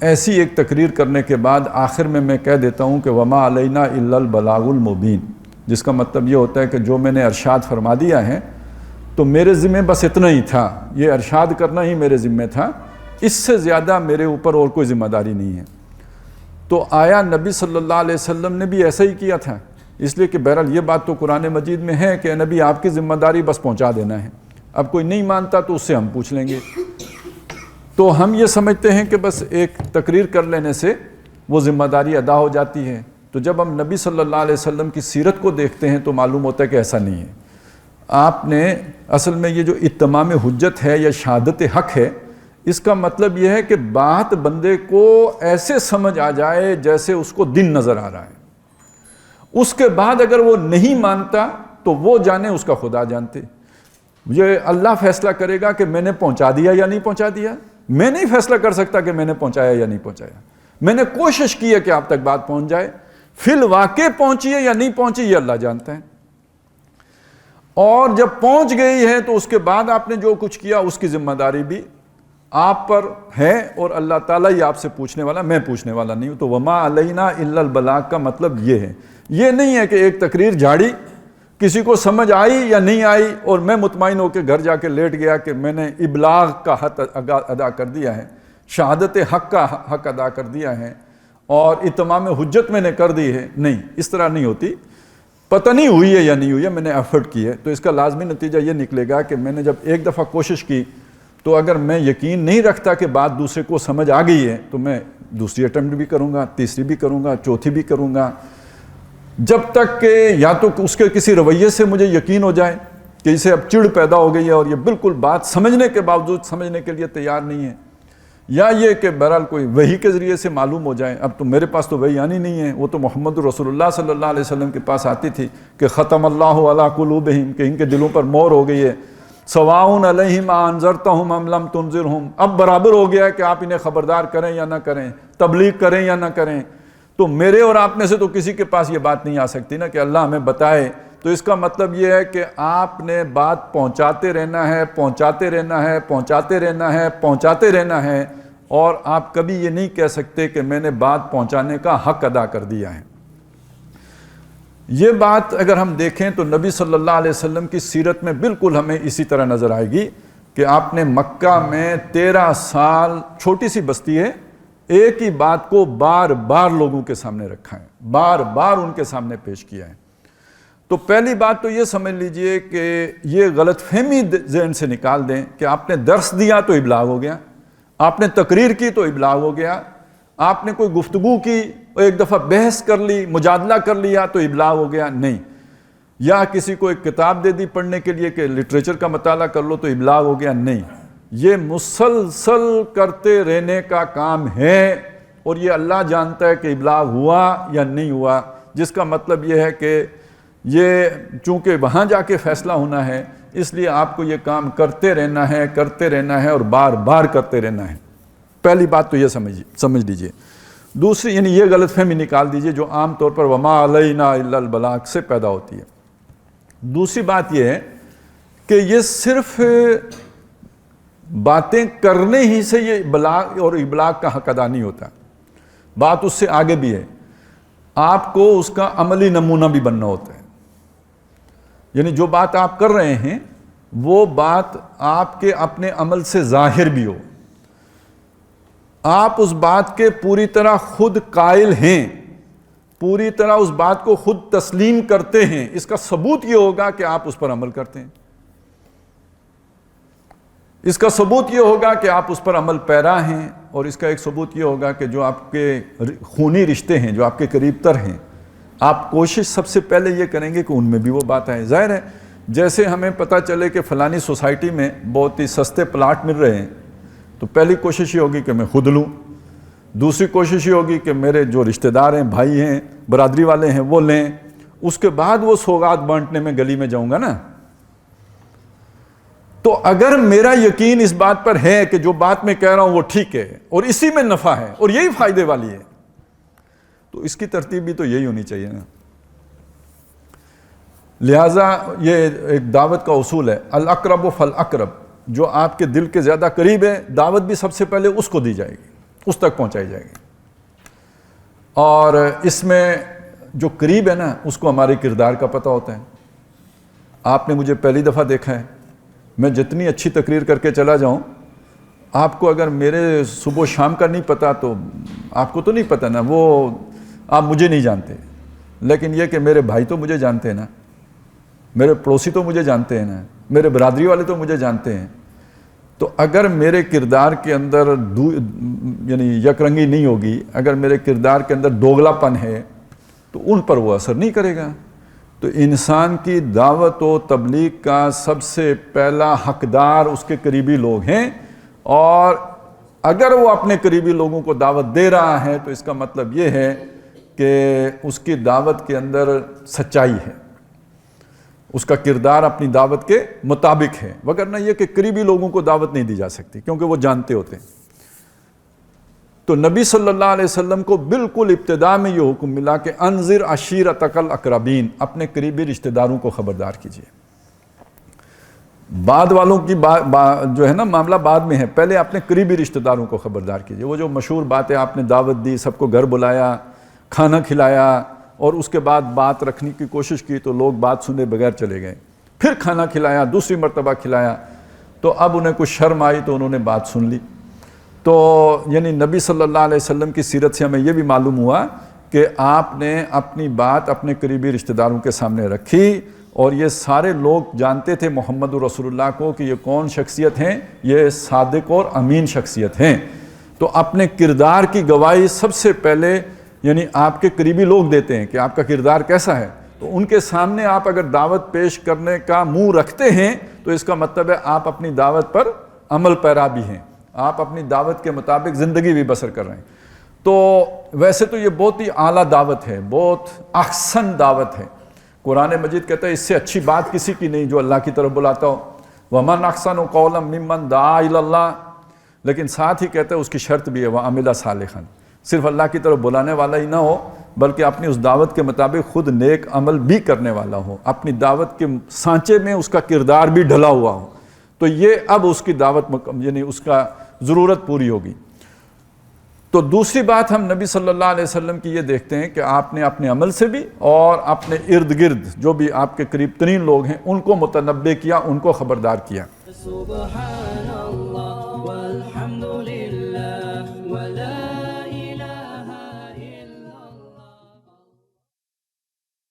ایسی ایک تقریر کرنے کے بعد آخر میں کہہ دیتا ہوں کہ وما علینا الا البلاغ المبین، جس کا مطلب یہ ہوتا ہے کہ جو میں نے ارشاد فرما دیا ہے تو میرے ذمہ بس اتنا ہی تھا، یہ ارشاد کرنا ہی میرے ذمہ تھا، اس سے زیادہ میرے اوپر اور کوئی ذمہ داری نہیں ہے۔ تو آیا نبی صلی اللہ علیہ وسلم نے بھی ایسا ہی کیا تھا؟ اس لیے کہ بہرحال یہ بات تو قرآن مجید میں ہے کہ نبی آپ کی ذمہ داری بس پہنچا دینا ہے، اب کوئی نہیں مانتا تو اس سے ہم پوچھ لیں گے۔ تو ہم یہ سمجھتے ہیں کہ بس ایک تقریر کر لینے سے وہ ذمہ داری ادا ہو جاتی ہے، تو جب ہم نبی صلی اللہ علیہ وسلم کی سیرت کو دیکھتے ہیں تو معلوم ہوتا ہے کہ ایسا نہیں ہے۔ آپ نے اصل میں یہ جو اتمام حجت ہے یا شہادت حق ہے، اس کا مطلب یہ ہے کہ بات بندے کو ایسے سمجھ آ جائے جیسے اس کو دن نظر آ رہا ہے، اس کے بعد اگر وہ نہیں مانتا تو وہ جانے، اس کا خدا جانتے۔ یہ اللہ فیصلہ کرے گا کہ میں نے پہنچا دیا یا نہیں پہنچا دیا، میں نہیں فیصلہ کر سکتا کہ میں نے پہنچایا یا نہیں پہنچایا، میں نے کوشش کی ہے کہ آپ تک بات پہنچ جائے، فی الواقع پہنچی ہے یا نہیں پہنچی یہ اللہ جانتا ہے، اور جب پہنچ گئی ہے تو اس کے بعد آپ نے جو کچھ کیا اس کی ذمہ داری بھی آپ پر ہے، اور اللہ تعالیٰ ہی آپ سے پوچھنے والا، میں پوچھنے والا نہیں ہوں۔ تو وما علینا الا البلاغ کا مطلب یہ ہے، یہ نہیں ہے کہ ایک تقریر جھاڑی، کسی کو سمجھ آئی یا نہیں آئی اور میں مطمئن ہو کے گھر جا کے لیٹ گیا کہ میں نے ابلاغ کا حق ادا کر دیا ہے، شہادت حق کا حق ادا کر دیا ہے اور اتمام حجت میں نے کر دی ہے۔ نہیں، اس طرح نہیں ہوتی، پتہ نہیں ہوئی ہے یا نہیں ہوئی ہے، میں نے ایفرٹ کی ہے، تو اس کا لازمی نتیجہ یہ نکلے گا کہ میں نے جب ایک دفعہ کوشش کی تو اگر میں یقین نہیں رکھتا کہ بات دوسرے کو سمجھ آ گئی ہے تو میں دوسری اٹیمپٹ بھی کروں گا، تیسری بھی کروں گا، چوتھی بھی کروں گا، جب تک کہ یا تو اس کے کسی رویے سے مجھے یقین ہو جائے کہ اسے اب چڑ پیدا ہو گئی ہے اور یہ بالکل بات سمجھنے کے باوجود سمجھنے کے لیے تیار نہیں ہے، یا یہ کہ بہرحال کوئی وحی کے ذریعے سے معلوم ہو جائے۔ اب تو میرے پاس تو وحی آنی نہیں ہے، وہ تو محمد رسول اللہ صلی اللہ علیہ وسلم کے پاس آتی تھی کہ ختم اللہ علی قلوبہم، کہ ان کے دلوں پر مہر ہو گئی ہے، سواء علیہم انذرتہم ام لم تنذرہم، اب برابر ہو گیا ہے کہ آپ انہیں خبردار کریں یا نہ کریں، تبلیغ کریں یا نہ کریں۔ تو میرے اور آپ میں سے تو کسی کے پاس یہ بات نہیں آ سکتی نا کہ اللہ ہمیں بتائے، تو اس کا مطلب یہ ہے کہ آپ نے بات پہنچاتے رہنا ہے، پہنچاتے رہنا ہے، پہنچاتے رہنا ہے، پہنچاتے رہنا ہے، اور آپ کبھی یہ نہیں کہہ سکتے کہ میں نے بات پہنچانے کا حق ادا کر دیا ہے۔ یہ بات اگر ہم دیکھیں تو نبی صلی اللہ علیہ وسلم کی سیرت میں بالکل ہمیں اسی طرح نظر آئے گی کہ آپ نے مکہ میں 13 سال، چھوٹی سی بستی ہے، ایک ہی بات کو بار بار لوگوں کے سامنے رکھا ہے، بار بار ان کے سامنے پیش کیا ہے۔ تو پہلی بات تو یہ سمجھ لیجئے کہ یہ غلط فہمی ذہن سے نکال دیں کہ آپ نے درس دیا تو ابلاغ ہو گیا، آپ نے تقریر کی تو ابلاغ ہو گیا، آپ نے کوئی گفتگو کی، ایک دفعہ بحث کر لی، مجادلہ کر لیا تو ابلاغ ہو گیا، نہیں، یا کسی کو ایک کتاب دے دی پڑھنے کے لیے کہ لٹریچر کا مطالعہ کر لو تو ابلاغ ہو گیا، نہیں، یہ مسلسل کرتے رہنے کا کام ہے، اور یہ اللہ جانتا ہے کہ ابلاغ ہوا یا نہیں ہوا، جس کا مطلب یہ ہے کہ یہ چونکہ وہاں جا کے فیصلہ ہونا ہے، اس لیے آپ کو یہ کام کرتے رہنا ہے، کرتے رہنا ہے اور بار بار کرتے رہنا ہے۔ پہلی بات تو یہ سمجھ لیجئے۔ دوسری، یعنی یہ غلط فہمی نکال دیجئے جو عام طور پر وما علینا الا البلاغ سے پیدا ہوتی ہے۔ دوسری بات یہ ہے کہ یہ صرف باتیں کرنے ہی سے یہ بلاغ اور ابلاغ کا حق ادا نہیں ہوتا، بات اس سے آگے بھی ہے، آپ کو اس کا عملی نمونہ بھی بننا ہوتا ہے، یعنی جو بات آپ کر رہے ہیں وہ بات آپ کے اپنے عمل سے ظاہر بھی ہو، آپ اس بات کے پوری طرح خود قائل ہیں، پوری طرح اس بات کو خود تسلیم کرتے ہیں، اس کا ثبوت یہ ہوگا کہ آپ اس پر عمل کرتے ہیں، اس کا ثبوت یہ ہوگا کہ آپ اس پر عمل پیرا ہیں، اور اس کا ایک ثبوت یہ ہوگا کہ جو آپ کے خونی رشتے ہیں، جو آپ کے قریب تر ہیں، آپ کوشش سب سے پہلے یہ کریں گے کہ ان میں بھی وہ بات آئے۔ ظاہر ہے جیسے ہمیں پتہ چلے کہ فلانی سوسائٹی میں بہت ہی سستے پلاٹ مل رہے ہیں تو پہلی کوشش یہ ہوگی کہ میں خود لوں، دوسری کوشش یہ ہوگی کہ میرے جو رشتہ دار ہیں، بھائی ہیں، برادری والے ہیں وہ لیں، اس کے بعد وہ سوغات بانٹنے میں گلی میں جاؤں گا نا۔ تو اگر میرا یقین اس بات پر ہے کہ جو بات میں کہہ رہا ہوں وہ ٹھیک ہے اور اسی میں نفع ہے اور یہی فائدے والی ہے، تو اس کی ترتیب بھی تو یہی ہونی چاہیے نا۔ لہٰذا یہ ایک دعوت کا اصول ہے، الاقرب فالاقرب، جو آپ کے دل کے زیادہ قریب ہے دعوت بھی سب سے پہلے اس کو دی جائے گی، اس تک پہنچائی جائے گی. اور اس میں جو قریب ہے نا اس کو ہمارے کردار کا پتہ ہوتا ہے. آپ نے مجھے پہلی دفعہ دیکھا ہے، میں جتنی اچھی تقریر کر کے چلا جاؤں، آپ کو اگر میرے صبح و شام کا نہیں پتہ تو آپ کو تو نہیں پتہ نا، وہ آپ مجھے نہیں جانتے. لیکن یہ کہ میرے بھائی تو مجھے جانتے ہیں نا، میرے پڑوسی تو مجھے جانتے ہیں نا، میرے برادری والے تو مجھے جانتے ہیں. تو اگر میرے کردار کے اندر یعنی یک رنگی نہیں ہوگی، اگر میرے کردار کے اندر دوگلا پن ہے تو ان پر وہ اثر نہیں کرے گا. تو انسان کی دعوت و تبلیغ کا سب سے پہلا حقدار اس کے قریبی لوگ ہیں، اور اگر وہ اپنے قریبی لوگوں کو دعوت دے رہا ہے تو اس کا مطلب یہ ہے کہ اس کی دعوت کے اندر سچائی ہے، اس کا کردار اپنی دعوت کے مطابق ہے. وگرنہ یہ کہ قریبی لوگوں کو دعوت نہیں دی جا سکتی کیونکہ وہ جانتے ہوتے ہیں. تو نبی صلی اللہ علیہ وسلم کو بالکل ابتدا میں یہ حکم ملا کہ انذر عشیرتک الاقربین، اپنے قریبی رشتہ داروں کو خبردار کیجیے. بعد والوں کی جو ہے نا معاملہ بعد میں ہے، پہلے اپنے قریبی رشتہ داروں کو خبردار کیجیے. وہ جو مشہور بات ہے، آپ نے دعوت دی، سب کو گھر بلایا، کھانا کھلایا، اور اس کے بعد بات رکھنے کی کوشش کی تو لوگ بات سنے بغیر چلے گئے. پھر کھانا کھلایا، دوسری مرتبہ کھلایا تو اب انہیں کچھ شرم آئی تو انہوں نے بات سن لی. تو یعنی نبی صلی اللہ علیہ وسلم کی سیرت سے ہمیں یہ بھی معلوم ہوا کہ آپ نے اپنی بات اپنے قریبی رشتہ داروں کے سامنے رکھی، اور یہ سارے لوگ جانتے تھے محمد رسول اللہ کو کہ یہ کون شخصیت ہیں، یہ صادق اور امین شخصیت ہیں. تو اپنے کردار کی گواہی سب سے پہلے یعنی آپ کے قریبی لوگ دیتے ہیں کہ آپ کا کردار کیسا ہے. تو ان کے سامنے آپ اگر دعوت پیش کرنے کا منہ رکھتے ہیں تو اس کا مطلب ہے آپ اپنی دعوت پر عمل پیرا بھی ہیں، آپ اپنی دعوت کے مطابق زندگی بھی بسر کر رہے ہیں. تو ویسے تو یہ بہت ہی اعلیٰ دعوت ہے، بہت احسن دعوت ہے. قرآن مجید کہتا ہے اس سے اچھی بات کسی کی نہیں جو اللہ کی طرف بلاتا ہو. وَمَنْ أَحْسَنُ قَوْلًا مِّمَّنْ دَعَا إِلَى اللَّهِ، لیکن ساتھ ہی کہتا ہے اس کی شرط بھی ہے وَعَمِلَ صَالِحًا، صرف اللہ کی طرف بلانے والا ہی نہ ہو بلکہ اپنی اس دعوت کے مطابق خود نیک عمل بھی کرنے والا ہو، اپنی دعوت کے سانچے میں اس کا کردار بھی ڈھلا ہوا ہو. تو یہ اب اس کی دعوت یعنی اس کا ضرورت پوری ہوگی. تو دوسری بات ہم نبی صلی اللہ علیہ وسلم کی یہ دیکھتے ہیں کہ آپ نے اپنے عمل سے بھی اور اپنے ارد گرد جو بھی آپ کے قریب ترین لوگ ہیں ان کو متنبہ کیا، ان کو خبردار کیا.